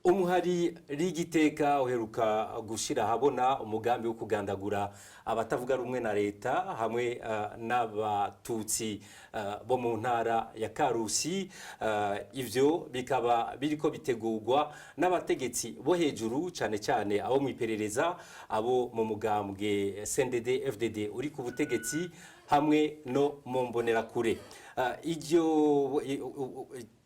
umuhari rigiteka uheruka gushira habona umugambi wo kugandagura abatavuga rumwe na leta hamwe n'abatutsi bo mu ntara ya Karusi. Ivyo bikaba biriko bitegurwa n'abategetsi bo hejuru cyane cyane abo mu iperereza, abo mu mugambwe CNDD FDD uri ku butegetsi hamwe no mu mbonerakure.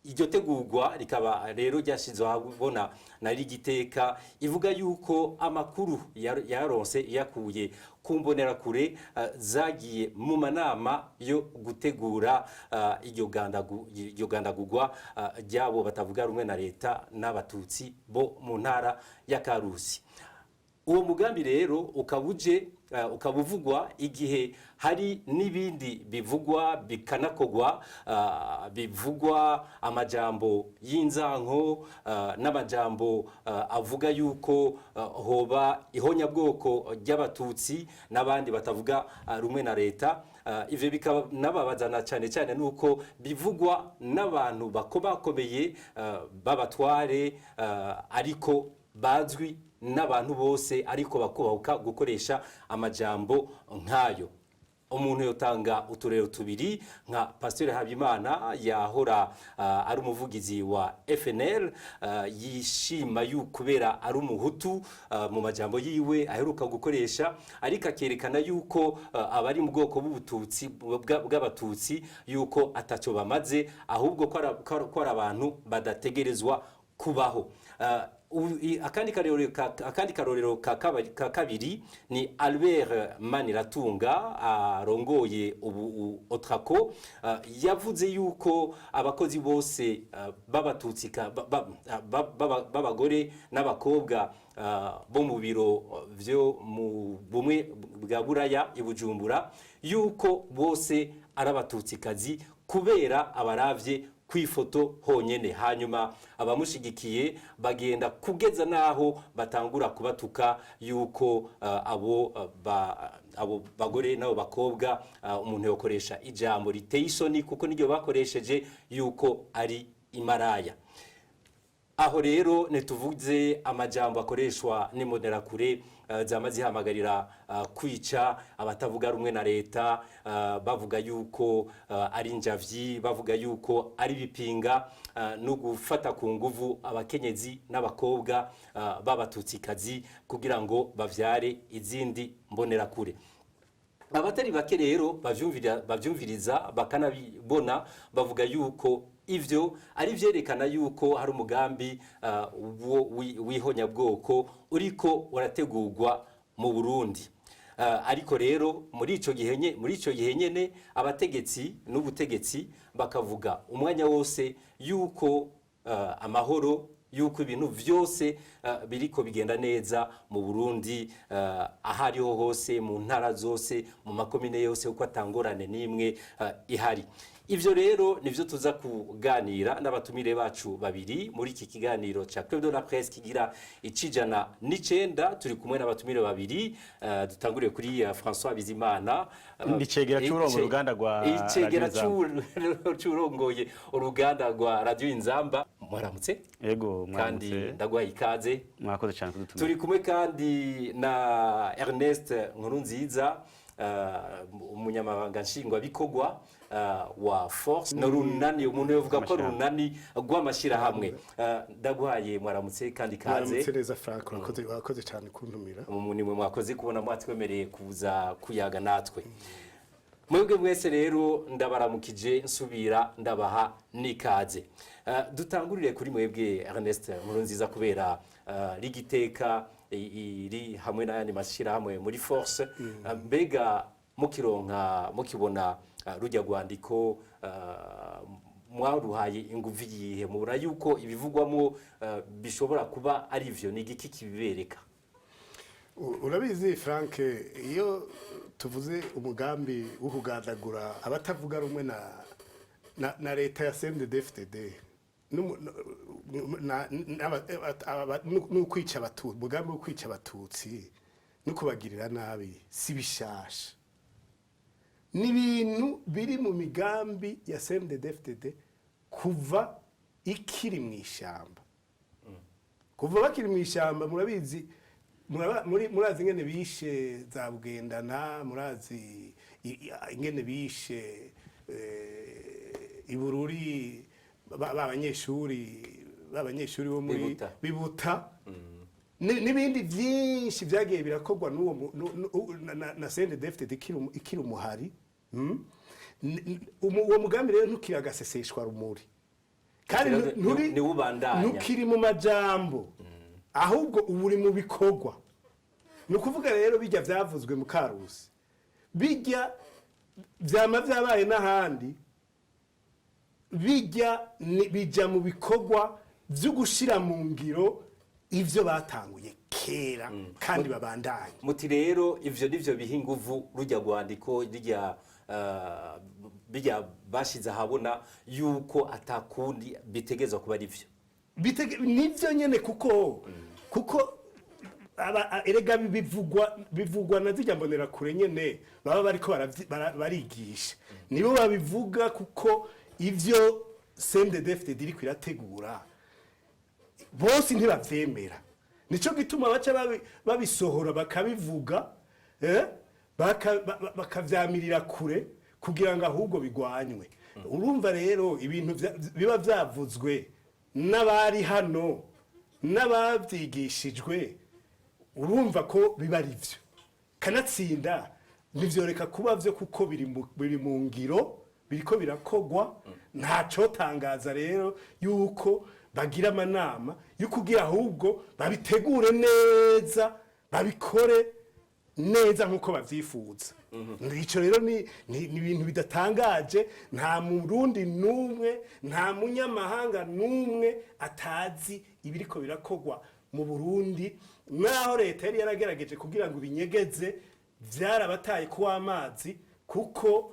Iryo tegurwa rikaba rero ryashizwe habona na rigiteka ivuga yuko amakuru yaronse yakuye ku mbonerakure zagiye mu manama yo gutegura iryo gandagurwa ryabo batavuga rumwe na leta n'abatutsi bo mu ntara ya Karusi. Uwo mugambi rero ukabuvugwa igihe hari n'ibindi bivugwa bikanakogwa, bivugwa amajambo y'inzanko n'amajambo avuga yuko hoba ihonyabwoko ry'abatutsi n'abandi batavuga rumwe na leta. Ivyo bikaba nababazana cyane cyane nuko bivugwa n'abantu bakomakomeye b'abatware ariko bazwi n'abantu bose ariko bakubahuka gukoresha amajambo nk'ayo. Umuntu yotanga uturero tubiri nka Pasteur Habimana yahora ari umuvugizi wa FNL, yishima kubera ari umuhutu mu majambo yiwe aheruka gukoresha, ariko akerekana yuko abari mu bwoko bw'ubututsi bw'abatutsi yuko ataco bamaze, ahubwo ko ari abantu badategerezwa kubaho. Akandi karorero ka kabiri ni Albert Maniratunga arongoye ubu Otrako, yavuze yuko abakozi bose b'abatutsi b'abagore n'abakobwa bo mu biro vyo mu bumwe bwa Buraya i Bujumbura yuko bose ari abatutsikazi kubera abaravye kwifoto honyene, hanyuma abamushigikiye bagenda kugeza naho batangura kubatuka yuko abo bagore nabo bakobwa umuntu yokoresha ijambo riteye isoni kuko niryo bakoresheje yuko ari imaraya. Aho rero netuvuze amajambo akoreshwa n'imbonerakure zama zihamagarira kwica abatavuga rumwe na leta, bavuga yuko ari njavyi, bavuga yuko ari bipinga no gufata ku nguvu abakenyezi n'abakobwa b'abatutsikazi kugira ngo bavyare izindi mbonerakure. Abatari bake rero bavyumviriza bakanabibona, bavuga yuko ivyo ari vyerekana yuko hari umugambi w'ihonyabwoko uriko urategurwa mu Burundi. Ariko rero muri ico gihe nyene abategetsi n'ubutegetsi bakavuga umwanya wose yuko amahoro, yuko ibintu vyose biriko bigenda neza mu Burundi, ahariho hose mu ntara zose mu makomine yose uko atangorane nimwe ihari. Ivyo rero nivyo tuza kuganira n'abatumire bacu babiri muri iki kiganiro cha Club de la Presse kigira icijana n'icenda. Turi kumwe n'abatumire babiri, dutanguriye kuri François Bizimana, icegera cy'urongoye uruganda rwa Radio Inzamba. Mwaramutse. Yego, mwaramutse. Kandi ndagwaye ikaze. Mwakoze cyane kudutumira. Turi kumwe kandi na Ernest Nkurunziza, umunyamabanga nshingwabikorwa wa Force n'urunani, umuntu yovuga ko runani rw'amashira hamwe. Ndaguhaye mwaramutse kandi kaze. Mwaramutse neza Frank, wakoze cyane kuntumira. Nimwe mwakoze kubona mwatwemereye kuza kuyaga natwe. Mwebwe mwese rero ndabaramukije nsubira ndabaha nikaze. Dutangurire kuri mwebwe Ernest Nkurunziza kubera rigiteka iri hamwe n'ayandi mashira hamwe muri Force. Mbega mukibona rujya rwandiko mwaruhaye inguvu yihe, mubura yuko ibivugwamo bishobora kuba ari vyo, ni igiki kibibereka? Urabizi Frank, iyo tuvuze umugambi wo kugandagura abatavuga rumwe na leta ya CNDD-FDD n'ukwica abatutsi, umugambi wo kwica abatutsi no kubagirira nabi si bishasha. N'ibintu biri mu migambi ya CNDD-FDD kuva ikiri mu ishamba. kuva bakiri mu ishyamba murabizi murazi ingene bishe za Bugendana, murazi ingene bishe ibururi b'abanyeshuri bo muri Bibuta n'ibindi byinshi byagiye birakorwa n'uwo na CNDD-FDD ikiri umuhari. Uwo mugambi rero ntukiragaseseshwa rumuri kandi ntukiri mu majambo ahubwo ubu uri mu bikorwa. Ni ukuvuga rero bijya byavuzwe mu Karusi bijya byama byabaye n'ahandi bija mu bikorwa byo gushira mu ngiro ivyo batanguye kera kandi babandanye. Muti rero ivyo nivyo biha inguvu rujya rwandiko bijya bashize ahabona yuko atakundi bitegezwa kuba arivyo nivyo nyene kuko erega bivugwa na zijya mbonera kure nyene baba bariko barigisha nibo babivuga kuko ivyo CNDD-FDD iri kwirategura bose ntibavyemera. Nico gituma baca babisohora bakabivuga bakavyamirira kure kugira ngo ahubwo bigwanywe. Urumva rero ibintu biba vyavuzwe n'abari hano n'abavyigishijwe urumva ko biba arivyo kanatsinda nivyoreka kuba vyo kuko biri mu ngiro biriko birakogwa. Ntaco tangaza rero yuko bagira amanama yukugira ahubwo babitegure neza babikore neza nkuko bavyifuza. Ico rero ni ibintu bidatangaje. Nta murundi numwe nta munyamahanga numwe atazi ibiriko birakogwa mu Burundi. Naho leta yari yaragerageje kugira ngo binyegeze vyarabataye kuwa amazi kuko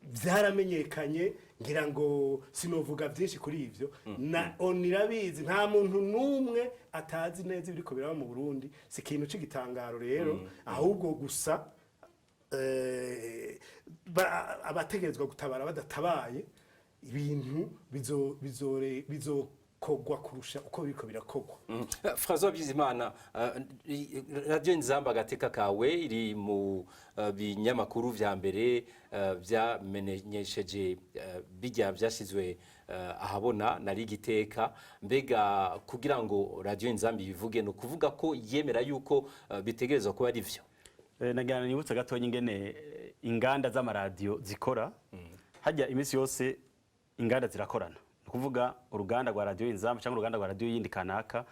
vyaramenyekanye. Ngira ngo sinovuga byinshi kuri ivyo na onirabizi nta muntu numwe atazi neza ibiriko biraba mu Burundi. Si ikintu c'igitangaro rero ahubwo gusa abategerezwa gutabara badatabaye ibintu bizokogwa kurusha uko biriko birakogwa. François Bizimana, Radio Inzamba agateka kawe iri mu binyamakuru vya mbere vyamenyesheje bijya byashizwe ahabona nari giteka. Mbega kugira ngo Radio Inzamba bivuge no kuvuga ko yemera yuko bitegerezwa kuba ari vyo. Nagana nibutsa gatonye ingene inganda z'amaradio zikora hajya imisi yose inganda zirakorana. Kuvuga uruganda rwa Radio Inzamba cyangwa uruganda rwa radio yindi kanaka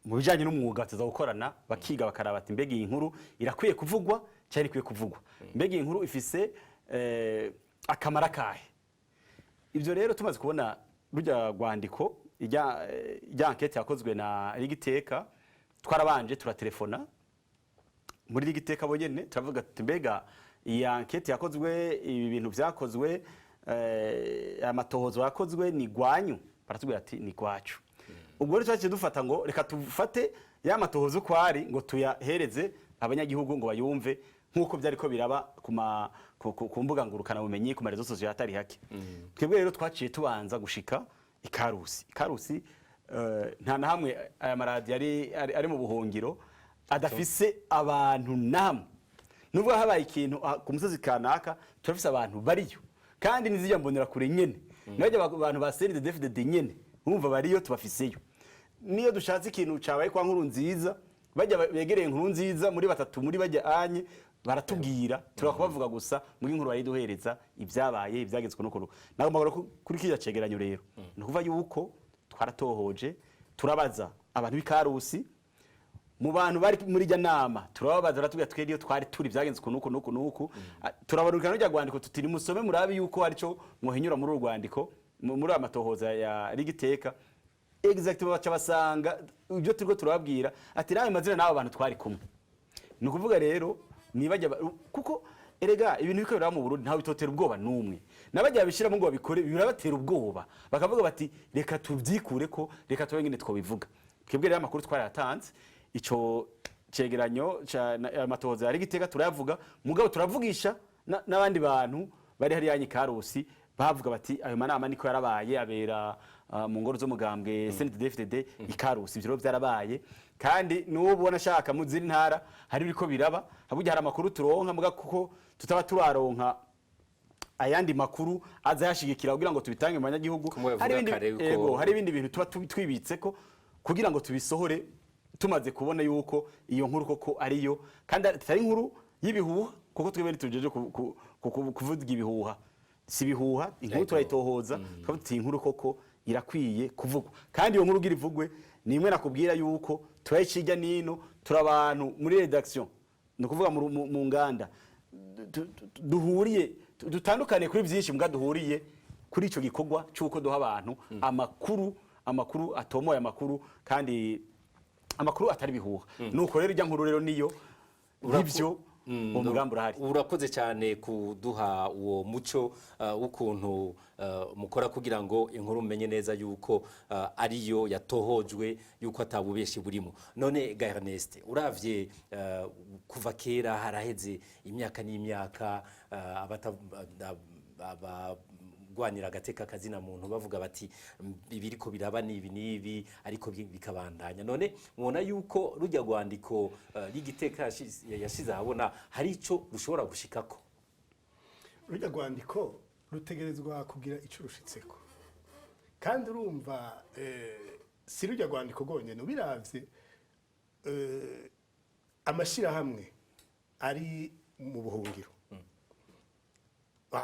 mu bijanye n'umwuga tuza gukorana bakiga bakaraba ati mbega iyi nkuru irakwiye kuvugwa cyari ikwiye kuvugwa, mbega iyi nkuru ifise akamara kahe. Ivyo rero tumaze kubona rujya rwandiko ijya enquête yakozwe na Rigiteka twarabanje turatelefona muri Rigiteka bonyene turavuga ati mbega iyi enquête yakozwe ibi bintu vyakozwe amatohozo yakozwe ni gwanyu. Baratubwira ati ni gwacu. Ubwo rero twaciye dufata ngo reka tufate ya matohozo kwari ngo tuyahereze abanyagihugu ngo bayumve nkuko byariko biraba ku mbuga ngurukana bumenyi ku marezo sosiyo atari hake. Twebwe rero twaciye tubanza gushika Ikarusi nta na hamwe aya maradi ari mu buhungiro adafise abantu namwe. Nubwo habaye ikintu ku musozi kanaka turafise abantu bariyo kandi nizijya mbonera kure nyene najya abantu ba CNDD-FDD nyene umva bariyo tubafiseyo. Niyo dushatse ikintu cabaye kwa Nkuru Nziza bajya begereye Nkuru Nziza muri batatu muri bajya anye baratubwira turakubavuga gusa muri Nkuru bari duhereza ibyabaye ibyagezwe no nagomba kuri kijya cegeranyo rero no kuva yuko twaratohoje turabaza abantu b'Ikarusi mu bantu bari muri jya nama turababaza baratubwira tweriyo twari turi byagenze nuko turabarukana rya rwandiko tutiri musome murabi yuko arico muhinyura muri urwandiko muri amatohoza ya Rigiteka exact baca basanga ibyo turiko turababwira ati nawe mazina nawo abantu twari kumwe. Ni kuvuga rero nibajya kuko erega ibintu biko biraba mu Burundi ntawe bitotera ubwoba numwe nabajya bishira mu ngo babikore birabatera ubwoba bakavuga bati reka tuvyikure ko reka tuwe ngene twobivuga. Twebwe rero amakuru twaratanze ico cegeranyo cha amatohoza ya Rigiteka turayavuga mugabo turavugisha n'abandi bantu bari hari yanyi Karusi bavuga bati ayo manama niko yarabaye abera mu ngoro z'umugambwe CNDD-FDD ikarusi ivyo rero vyarabaye kandi n'ubu wanashaka mu zindi ntara hari biriko biraba haburya hari amakuru turonka muga kuko tutaba turaronka ayandi makuru aza yashigikira kugira ngo tubitange mu banyagihugu hari ibindi bintu tuba twibitseko kugira ngo tubisohore tumaze kubona yuko iyo nkuru koko ariyo kandi atari inkuru y'ibihuha kuko twebwe tujeje kuvuga ibihuha si bihuha inkuru turayitohoza twavuze inkuru koko irakwiye kuvugwa kandi iyo nkuru ugira ivugwe ni imwe nakubwira yuko turayicirya nino turabantu muri redaction no kuvuga mu nganda duhuriye dutandukane kuri byinshi mbwa duhuriye kuri ico gikorwa cyuko duha abantu amakuru atomoye amakuru kandi amakuru atari bihuha nuko rero ijya nkuru rero niyo nivyo umugambi urahari. Urakoze cyane kuduha uwo muco w'ukuntu mukora kugira ngo inkuru umenye neza yuko ariyo yatohojwe yuko atabubeshi burimo. None ga Ernest uravye kuva kera haraheze imyaka n'imyaka gwanira agateka kazina muntu bavuga bati ibiriko biraba nibi ariko bikabandanya. None mwona yuko rujya gwandiko y'igiteka yashize habona hari ico rushobora gushikako? Rujya gwandiko rutegerezwa kugira ico rushitseko kandi urumva si rujya gwandiko gonyene biravye amashira hamwe ari mu buhungiro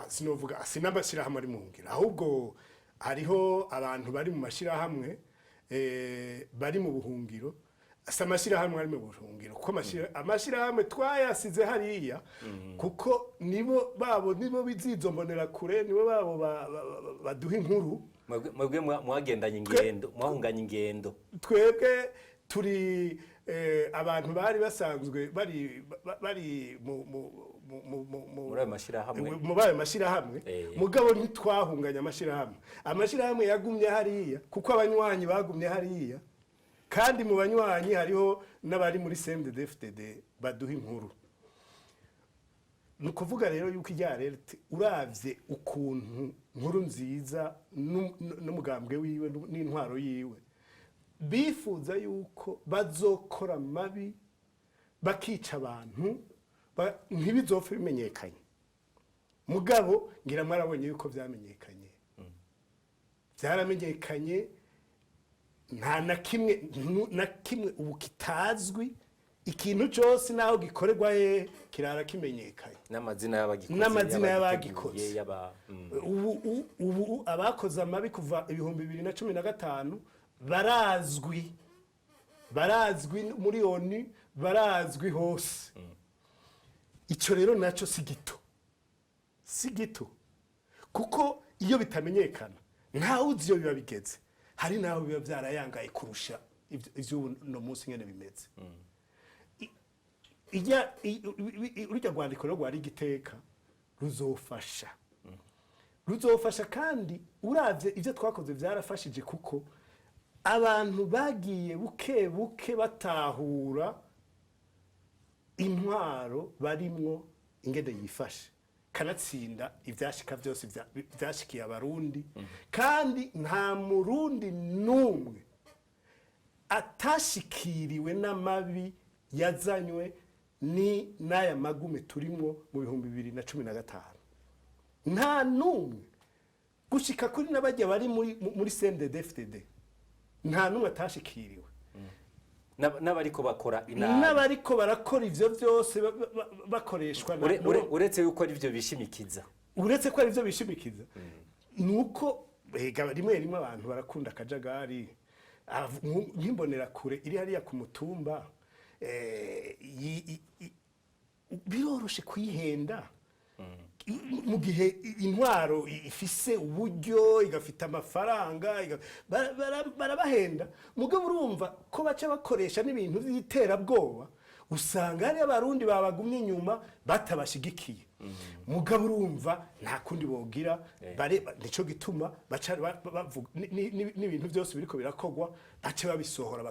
sinovuga sinabashira hamwe ari mu ngira ahubwo hariho abantu bari mu mashira hamwe bari mu buhungiro samashira hamwe ari mu buhungiro kuko amashira hamwe twayasize hariya kuko nibo bizizombonera kure nibo babo baduha inkuru mwebwe mwagendanye ingendo mwahunganye ingendo twebwe turi abantu bari basanzwe bari muri ayo mashirahamwe mugabo ntitwahunganya amashirahamwe yagumye hariya kuko abanywanyi bagumye hariya kandi mu banywanyi hariho n'abari muri CNDD-FDD baduha inkuru. Nukuvuga rero yuko iryarete uravye ukuntu nkuru nziza n'umugambwe wiwe n'intwaro yiwe bifuza yuko bazokora mabi bakica abantu ntibizopfe bimenyekanye mugabo ngira mwarabonye yuko vyamenyekanye byaramenyekanye nta na kimwe ubu kitazwi ikintu cyose naho gikorerwa kirara kimenyekanye n'amazina y'abagikoze ubu abakoze amabi kuva 2015 barazwi muri ONU barazwi hose. Ico rero naco si gito kuko iyo bitamenyekana nta uzi iyo biba bigeze hari naho biba byarayangaye kurusha ivyo no munsi ngene bimeze. Urujya rwandiko rwo ari igiteka ruzofasha kandi uravye ivyo twakoze byarafashije kuko abantu bagiye buke batahura intwaro barimwo ingene yifashe kanatsinda ivyashika byose byashikiye abarundi kandi nta murundi numwe atashikiriwe n'amabi yazanywe ni naya magume turimwo mu 2015 nta numwe gushika kuri nabajya bari muri CNDD-FDD nta numwe atashikiriwe n'abariko bakora inama n'abariko barakora ivyo byose bakoreshwa uretse yuko ari byo bishimikiza nuko rimwe abantu barakunda akajagari nkimbonera kure iri hariya ku mutumba biroroshe kuyihenda mu gihe intwaro ifise uburyo igafita amafaranga barabahenda mugabo urumva ko baca bakoresha n'ibintu by'iterabwoba usanga ari abarundi babagumye inyuma batabashigikiye mugabo urumva nta kundi bogira nico gituma baca n'ibintu byose biriko birakogwa baca babisohora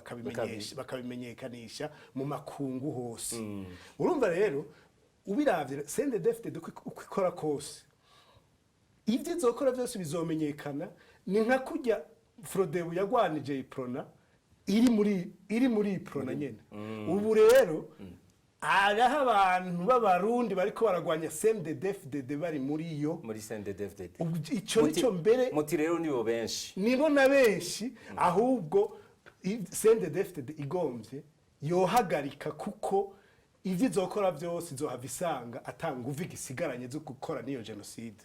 bakabimenyekanisha mu makungu hose. Urumva rero ubiravye CNDD-FDD uko ikora kose ivyo izokora byose bizomenyekana ni nka kujya Frodebu yagwanije iprona iri muri iprona nyene ubu rero araho abantu b'abarundi bariko baragwanya CNDD-FDD bari muri yo muri CNDD-FDD ico nico mbere muti rero nibo benshi nibo na benshi ahubwo CNDD-FDD igomvye yohagarika kuko ivyo izokora vyose izohava isanga atanga uva igisigaranye zo gukora niyo genocide.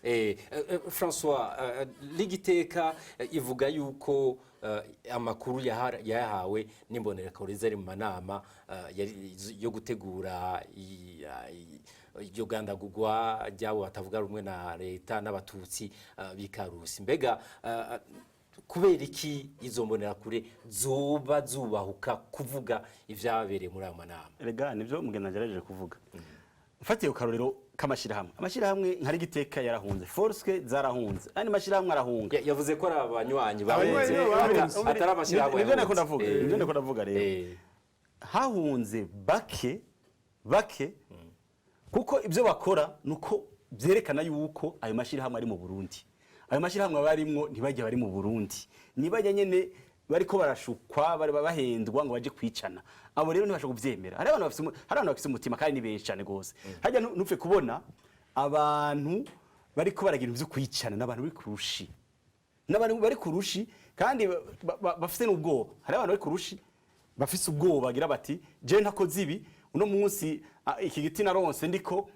François ligiteka ivuga yuko amakuru yahawe n'imbonerakure zari mu manama yo gutegura iryo gandagurwa ryabo batavuga rumwe na leta n'abatutsi b'Ikarusi. Mbega kubera iki izo mbonerakure zoba zubahuka kuvuga ivyabereye muri ayo manama? Erega nivyo mugenda nagerageje kuvuga. Mfatiye ukarorero k'amashirahamwe. Amashirahamwe nkari giteka yarahunze. Forske zarahunze. Andi mashirahamwe arahunga. Yavuze ko ari abanywanyi bahunze atari amashirahamwe. Nivyo nako ndavuga. Nivyo nako ndavuga rero. Hahunze bake kuko ivyo bakora nuko vyerekana yuko ayo mashirahamwe ari mu Burundi. Ayo mashirahamwe barimwo ntibajya bari mu Burundi. Nibajya nyene bariko barashukwa bari bahendwa ngo baje kwicana. Abo rero ntibasha kuvyemera. Hari abantu bafise umutima kandi ni benshi cyane gose. Hajya nupfe kubona abantu bariko baragira ivyo kwicana n'abantu bari kurushi. N'abantu bari kurushi kandi bafise n'ubwoba. Hari abantu bari kurushi bafise ubwoba bagira bati je ntakoze ibi uno munsi iki giti naronse ndiko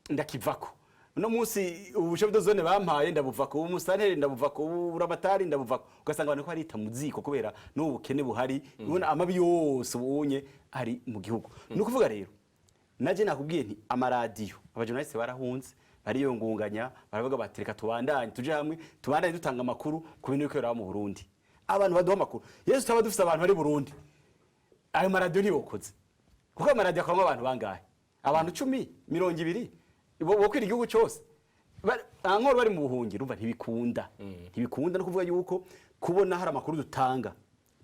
ndakivako. Uno munsi ubushobozi zone bampaye ndabuvako umusanteri ndabuvako urabatari ndabuvako ugasanga abantu ko ari itamuziko kubera n'ubukene buhari ubona amabi yose ubunye ari mu gihugu. Nukuvuga rero naje nakubwiye nti amaradiyo abajournaliste barahunze bariyongunganya baravuga batereka tubandanye tuje hamwe tubandanye dutanga amakuru ku bintu bikorera mu Burundi. Abantu baduha amakuru Yesu taba dufise abantu bari Burundi ayo maradiyo ntibokoze kuko amaradiyo akoramo abantu bangahe abantu 10 20 bokwira igihugu cyose ankoro bari mu buhungiro umva ntibikunda no kuvuga yuko kubona hari amakuru dutanga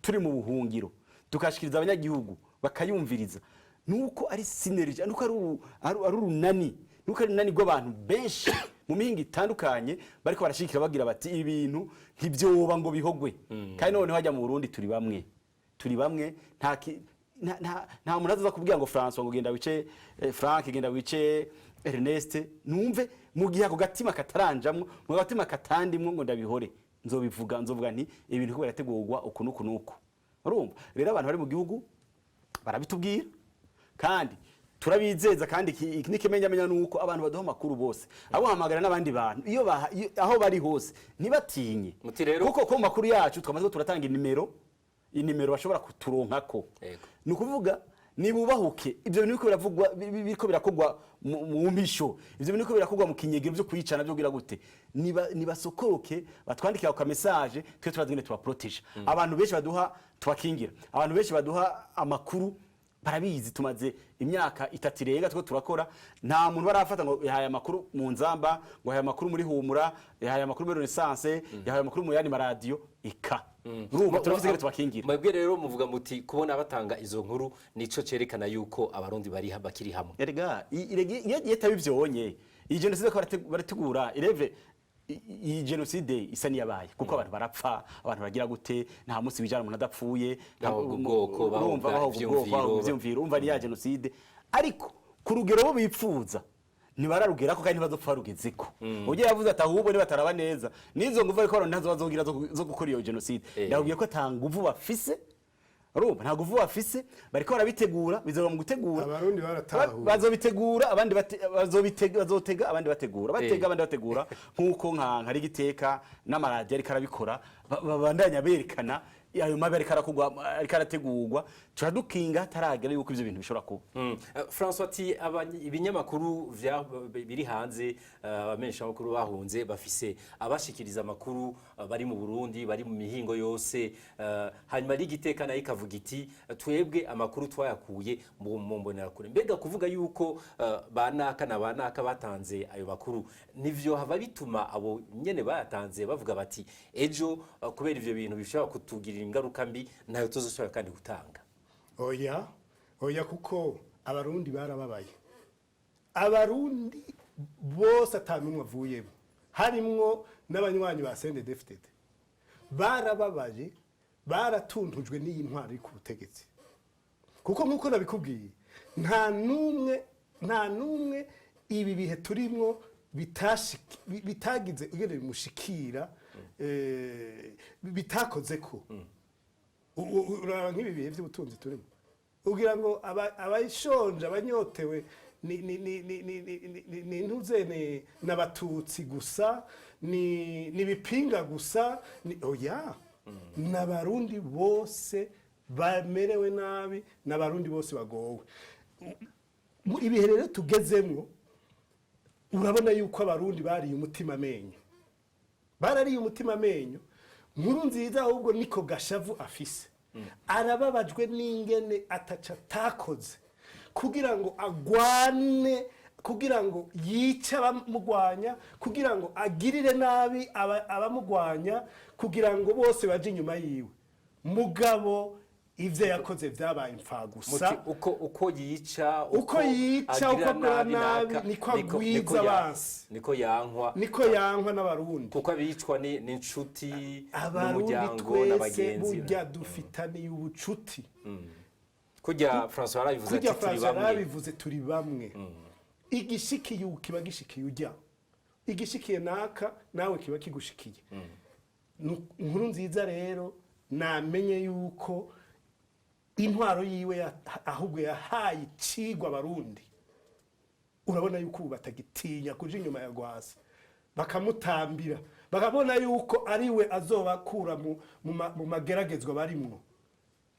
turi mu buhungiro tukashikiriza abanyagihugu bakayumviriza nuko ari synergy nuko ari urunani nuko ari nani rw'abantu benshi mu mihinga itandukanye bariko barashikira bagira bati ibintu ntibyoba ngo bihogwe kandi none hajya mu Burundi turi bamwe nta muntu azaza kubwira ngo François ngo genda wice Frank genda wice Ernest numve mu gihe ako gatima kataranjamwe mu gatima katandimwe ngo ndabihore nzovuga nti ibintu ko birategurwa ukunuku urumva rero abantu bari mu gihugu barabitubwira kandi turabizeza kandi nikimenyamenya nuko abantu baduha makuru bose abo hamagara n'abandi bantu iyo aho bari hose ntibatinye kuko ko makuru yacu twamaze turatanga inimero bashobora kuturonkako nukuvuga nibubahuke ibyo bintu biriko birakogwa mu misho ibyo bintu biriko birakogwa mu kinyegero byo kwicana byo gira gute nibasokoroke batwandikira ku message twe turazine tubaprotege abantu benshi baduha tubakingira abantu benshi baduha amakuru barabizi tumaze imyaka 3 irenga two turakora nta muntu barafata ngo yahaye amakuru mu Nzamba ngo yahaye amakuru muri Humura yahaye amakuru muri Renaissance yahaye amakuru mu yandi maradiyo ika urumva turafise tubakingira mwebwe rero muvuga muti kubona batanga izo nkuru nico cerekana yuko abarundi bari bakiri hamwe erega yeta bivyonye iyi genocide ko barategura ireve iyi genocide isa niyabaye kuko abantu barapfa abantu bagira gute nta munsi bijana umuntu adapfuye ubwoko bahumva ivyumviro umva ni ya genocide ariko ku rugero bo bipfuza ntibararugera ko kandi bazopfa rugezeko ugiye yavuze ati ahubwo ni bataraba neza nizo nguvu ariko ntazo bazogira zo gukora iyo genocide ndavuye ko tanguvu bafise urumva nta guvu bafise bariko barabitegura bizaba mu gutegura abarundi baratahuye bazobitegura abandi bazotega abandi bategura abandi bategura nkuko nkari giteka n'amaradiyo ariko arabikora babandanya berekana ayo mabi ariko arategurwa turadukinga taragera yuko ivyo bintu bishobora kuba François ati ibinyamakuru biri hanze abamenyesha makuru bahunze bafise abashikiriza amakuru bari mu Burundi bari mu mihingo yose hanyuma rigiteka nayo ikavuga iti twebwe amakuru twayakuye mu mbonerakure mbega kuvuga yuko banaka batanze ayo makuru nivyo hava bituma abo nyene bayatanze bavuga bati ejo kubera ivyo bintu bishobora kutugirira ingaruka mbi nayo tuzoshobora kandi gutanga oya kuko abarundi barababaye abarundi bose atanumwe avuyemo harimwo n'abanywanyi ba CNDD-FDD barababaye baratuntujwe n'iyi ntwaro iri ku butegetsi kuko nk'uko nabikubwiye nta n'umwe ibi bihe turimwo bitagize ugende bimushikira bitakoze ko uraba nk'ibi bihe by'ubutunzi turimo ugira ngo abayishonje abanyotewe ni ntuzene n'abatutsi gusa ni bipinga gusa oya n'abarundi bose bamerewe nabi n'abarundi bose bagowe ibihe rero tugezemwo urabona yuko abarundi bariye umutima amenyo barariye umutima amenyo nkuru nziza ahubwo niko gashavu afise arababajwe n'ingene ataca takoze kugira ngo agwane kugira ngo yice abamugwanya kugira ngo agirire nabi abamugwanya kugira ngo bose baje inyuma yiwe mugabo ivyo yakoze vyabaye impfagusa uko yica uko akora nabi niko agwiza abansi niko yankwa n'abarundi kuko abicwa n'inshuti n'umuryango n'abagenzi burya dufitaniye ubucuti kujya François arabivuze turi bamwe igishikiye kiba gishikiye ujya igishikiye naka nawe kiba kigushikiye inkuru nziza rero namenye yuko intwaro yiwe ahubwo yahaye icigwa abarundi urabona yuko ubu batagitinya kuja inyuma ya Rwasa bakamutambira bakabona yuko ariwe azobakura mu mageragezwa barimwo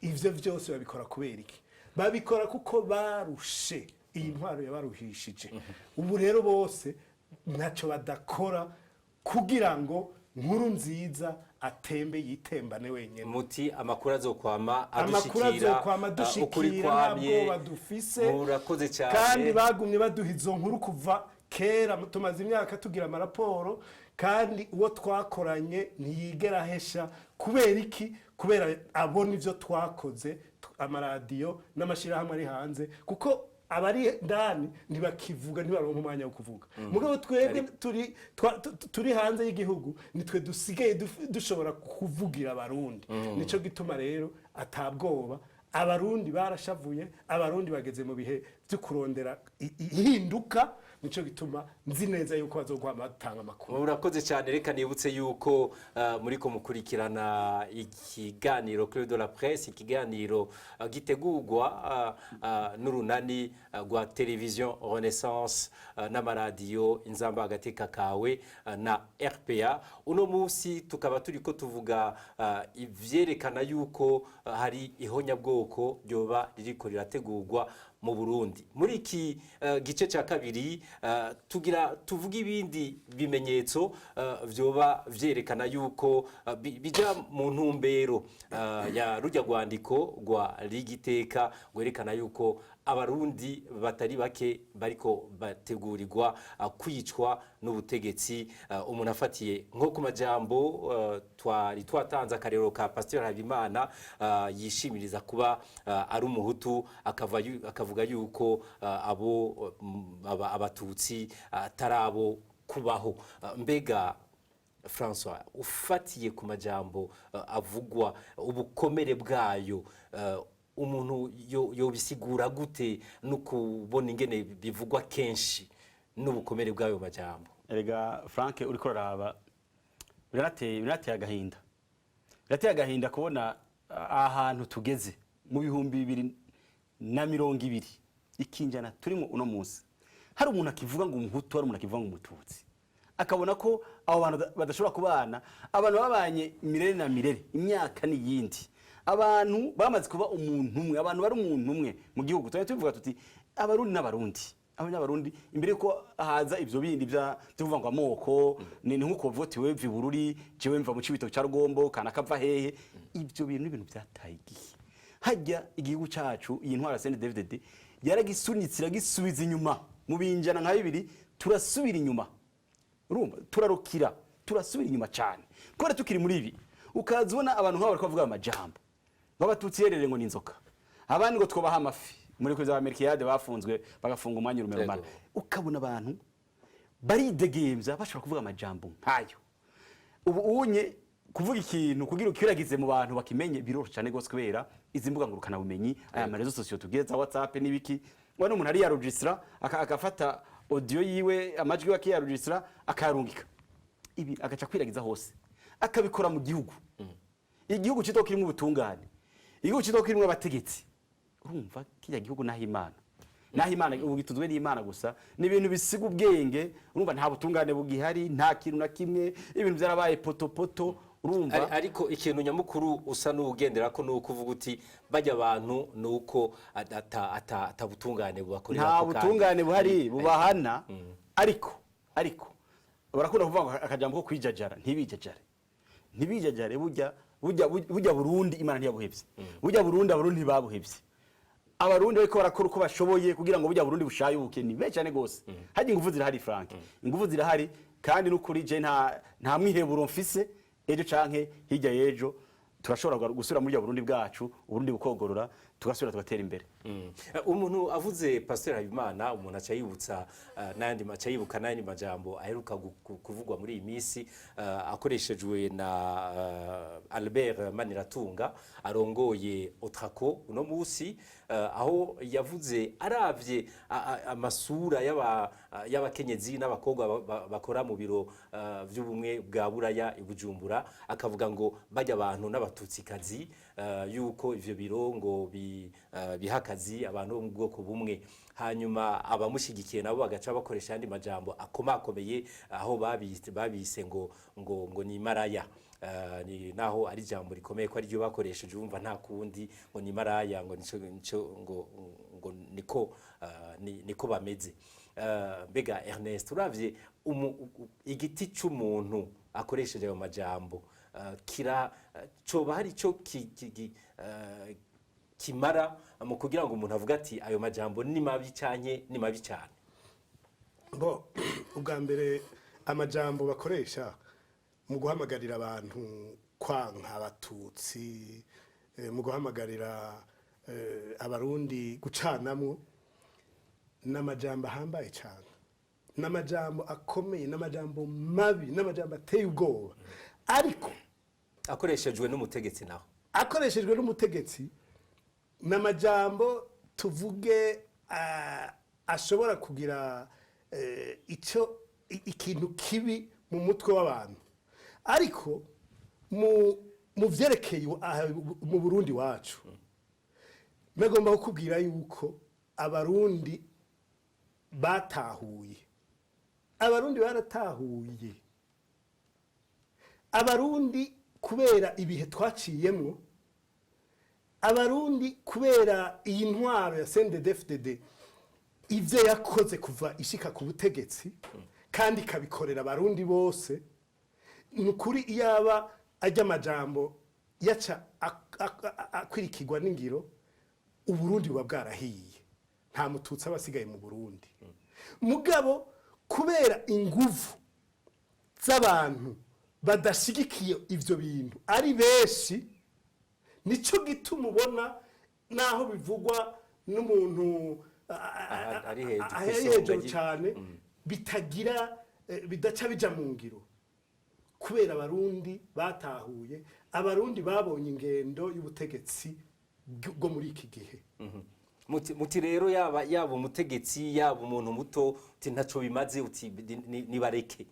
ivyo vyose babikora kubera iki babikora kuko barushe iyi ntwaro yabaruhishije ubu rero bose ntaco badakora kugira ngo nkuru nziza atembe yitembane wenyene muti amakuru azokwama dushikira ukuri kwamye badufise murakoze cyane kandi bagumye baduha izo nkuru kuva kera tumaze imyaka tugira amaraporo kandi uwo twakoranye ntiyigera hesha kubera iki kubera abona ivyo twakoze amaradiyo n'amashirahamwe ari hanze kuko abari ndani ntibakivuga ntibaronka umwanya wo kuvuga mugabo twebwe turi hanze y'igihugu nitwe dusigaye dushobora kuvugira abarundi nico gituma rero atabwoba abarundi barashavuye abarundi bageze mu bihe byo kurondera ihinduka nico gituma nzi neza yuko bazogwama batanga amakuru urakoze cyane reka nibutse yuko muriko mukurikirana ikiganiro Club de la Presse ikiganiro gitegurwa n'urunani rwa television Renaissance n'amaradiyo inzamba agateka kawe na RPA uno munsi tukaba turiko tuvuga ivyerekana yuko hari ihonyabwoko ryoba ririko rirategurwa mu Burundi muri iki gice cya kabiri tuvuga ibindi bimenyetso vyoba vyerekana yuko bija mu ntumbero ya rujya rwandiko rwa rigiteka gwerekana yuko abarundi batari bake bariko bategurirwa kwicwa n'ubutegetsi umuntu afatiye nko ku majambo twari twatanze akarero ka Pasteur Habimana yishimiriza kuba ari umuhutu akavuga yuko abatutsi tarabo kubaho mbega François ufatiye ku majambo avugwa ubukomere bwayo umuntu yobisigura gute no kubona ingene bivugwa kenshi n'ubukomere bwayo majambo erega Frank uriko raba birateye agahinda kubona ahantu tugeze mu bihumbi 2020 ikinjana turimo uno munsi hari umuntu akivuga ngo umuhutu hari umuntu akivuga ngo umututsi akabona ko abo bantu badashobora kubana abantu babanye mirere na mirere imyaka n'iyindi abantu bamaze kuba umuntu umwe abantu bari umuntu umwe mu gihugu tuvuga tuti abarundi n'abarundi imbere ko haza ivyo bindi bya tuvuga ngo amoko ni nkuko vote we vibururi jewe mva mu cibito cya Rugombo kana kava hehe ivyo bintu n'ibintu byataye igihe hajya igihugu cacu iyi ntwara CNDD-FDD yaragisunitsira gisubiza inyuma mu binjana nka bibiri turasubira inyuma urumva turarukira turasubira inyuma cyane kore tukiri muri ibi ukazibona abantu nk'abo bariko bavuga amajambo babatutsi yerere ngo ninzoka abandi ngo twobaha amafi muri kwiza Amerikade bafunzwe bagafunga umwanya urumero ukabona abantu baridegembya bashobora kuvuga amajambo nkayo ubu unye kuvuga ikintu kugira ukiragize mu bantu bakimenye biroroshye cyane gose kubera izi mbuga ngurukana bumenyi aya marezo sosiyo tugeza WhatsApp n'ibiki wana umuntu ari yaregistra akafata audio yiwe amajwi yiwe akiyaregistra akayarungika ibi agaca kwiragiza hose akabikora mu gihugu igihugu cito kirimo ubutungane igihugu cito kirimo abategetsi urumva kijya gihugu naho Imana ubu gituzwe n'Imana gusa ni ibintu bisiga ubwenge urumva nta butungane bugihari nta kintu na kimwe ibintu byarabaye poto urumva ariko ikintu nyamukuru usa n'ugendera ko nuko uvuga uti bajya abantu nuko atabutungane bubakorera nta butungane buhari bubahana ariko barakunda kuvuga akajambo ko kwijajara ntibijajare burya Burundi Imana ntiyabuhevye burya Burundi abarundi babuhevye abarundi bariko barakora uko bashoboye kugira ngo burya Burundi bushayuke ni benshi cyane gose haje ingufu zirahari Frank ingufu zirahari kandi n'ukuri je nta mwiheburo mfise ejo canke hirya yejo turashobora gusura muri Burundi bwacu Burundi bukogorora tugasubira tugatera imbere umuntu avuze Pasteur Habimana umuntu aca yibutsa nandi maca yibuka nandi majambo aheruka kuvugwa muri iyi minsi akoreshejwe na Albert Maniratunga arongoye Otrako uno musi aho yavuze aravye amasura y'abakenyezi n'abakobwa bakora mu biro vy'ubumwe bwa Buraya i Bujumbura akavuga ngo bajya abantu n'abatutsikazi yuko ivyo biro ngo bihakazi abantu bo mu bwoko bumwe hanyuma abamushigikiye nabo bagaca bakoresha andi majambo akomakomeye aho babise ngo ni maraya ni naho ari jambo rikomeye ko ari ryo bakoresheje umva nta kundi ngo ni maraya ngo niko bameze mbega Ernest uravye igiti c'umuntu akoresheje ayo majambo kira coba hari cyo kimara mu kugira ngo umuntu avuga ati ayo majambo ni mabi cyane ubwa mbere amajambo bakoresha mu guhamagarira abantu kwanka abatutsi mu guhamagarira abarundi gucanamwo n'amajambo ahambaye cyane n'amajambo akomeye n'amajambo mabi n'amajambo ateye ubwoba ariko akoreshejwe n'umutegetsi naho akoreshejwe n'umutegetsi n'amajambo tuvuge ashobora kugira ikintu kibi mu mutwe w'abantu ariko mu vyerekeye mu Burundi wacu nagomba kukubwira yuko abarundi baratahuye abarundi kubera ibihe twaciyemwo abarundi kubera iyi ntwaro ya CNDD-FDD ivyo yakoze kuva ishika ku butegetsi kandi kabikorera abarundi bose nukuri iyaba ajya amajambo yaca akwirikirwa n'ingiro uburundi buba bwarahiye nta mututsi abasigaye mu Burundi mugabo kubera inguvu z'abantu badashigikiye ivyo bintu ari benshi nico gituma ubona naho bivugwa n'umuntu ari hejuru cyane bitagira bidaca bija mu ngiro kubera abarundi batahuye abarundi babonye ingendo y'ubutegetsi bwo muri iki gihe muti rero yaba umutegetsi yaba umuntu muto uti ntaco bimaze uti nibareke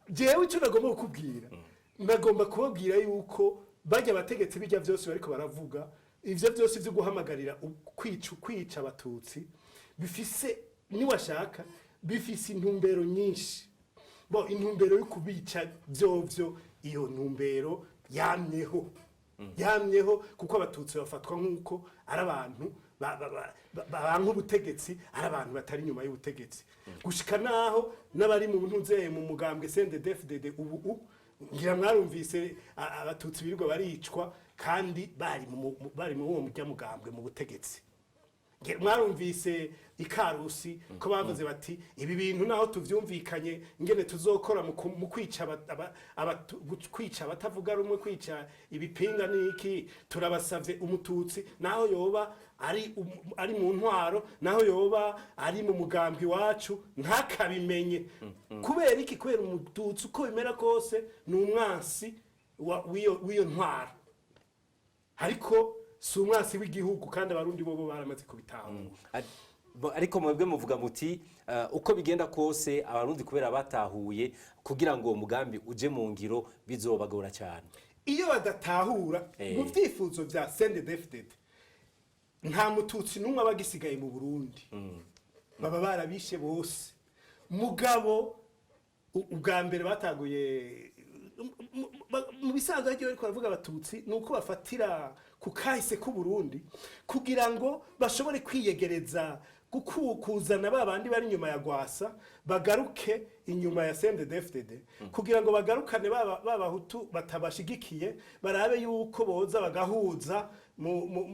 jewe ico nagomba kukubwira nagomba kubabwira yuko bajya abategetsi bijya byose bariko baravuga ivyo byose byo guhamagarira kwica abatutsi bifise niwashaka bifise intumbero nyinshi intumbero yo kubica vyovyo iyo ntumbero yamyeho kuko abatutsi bafatwa nk'uko ari abantu banka ubutegetsi ari abantu batari inyuma y'ubutegetsi gushika naho n'abari mu ntuze mu mugambwe CNDD-FDD ubu ngira mwarumvise abatutsi birirwa baricwa kandi bari mu uwo mugambwe mu butegetsi mwarumvise ikarusi ko bavuze bati ibi bintu naho tuvyumvikanye ingene tuzokora mu kwica abatavuga rumwe kwica ibipinga niki turabasavye umututsi naho yoba ari mu ntwaro naho yoba ari mu mugambwe wacu ntakabimenye kubera iki kubera umututsi uko bimera kose ni umwansi w'iyo ntwaro ariko si umwansi w'igihugu kandi abarundi bobo baramaze kubitahura. Ariko mwebwe muvuga muti uko bigenda kose abarundi kubera batahuye kugira ngo uwo mugambi uje mu ngiro bizobagora cyane. Iyo badatahura mu byifuzo bya CNDD-FDD nta mututsi n'umwe abagisigaye mu Burundi, baba barabishe bose. Mugabo ubwa mbere bataguye mu bisanzwe hagiye ariko baravuga abatutsi nuko bafatira ku kahise ku Burundi kugira ngo bashobore kwiyegereza kuzana babandi bari inyuma ya Gwasa bagaruke inyuma ya CNDD-FDD kugira ngo bagarukane babahutu batabashigikiye barabe yuko boza bagahuza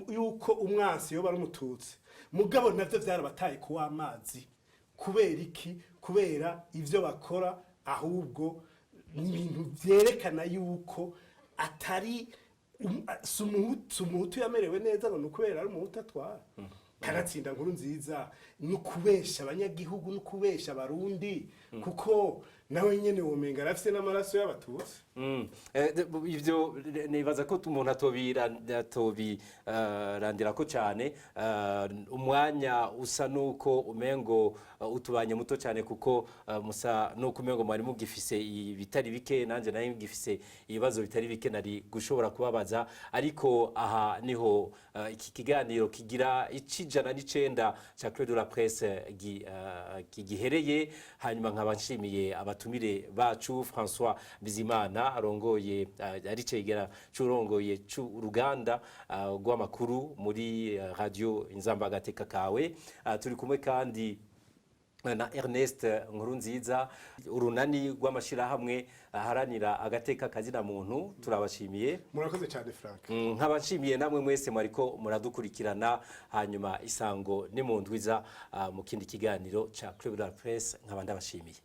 yuko umwansi yo bari umututsi. Mugabo navyo vyarabataye ku amazi kubera iki? Kubera ivyo bakora ahubwo n'ibintu vyerekana yuko atari sumuhutu yamerewe neza ngo nukubera ari umuhutu atwara. Kanatsinda nkuru nziza nukubesha abanyagihugu nukubesha abarundi kuko nawe nyene womenga rafise n'amaraso y'abatutsi. Ivyo nibaza ko umuntu atobirandira ko cyane umwanya usa nuko umengo utubanye muto cyane kuko musa nuko umengo mwari mugifise ibitari bike nanje naye mugifise ibibazo bitari bike nari gushobora kubabaza, ariko aha niho iki kiganiro kigira icijana n'icenda ca Clé de la Presse gihereye. Hanyuma nkaba nshimiye abatumire bacu François Bizimana arongoye ari cegera curongoye c'uruganda rw'amakuru muri radio Inzamba Agateka Kawe. Turi kumwe kandi na Ernest Nkurunziza urunani rw'amashirahamwe aharanira agateka kazina muntu. Turabashimiye, murakoze cyane Frank. Nkabashimiye namwe mwese mwariko muradukurikirana. Hanyuma isango ni mu ndwiza mu kindi kiganiro ca Clé de la Presse nkaba ndabashimiye.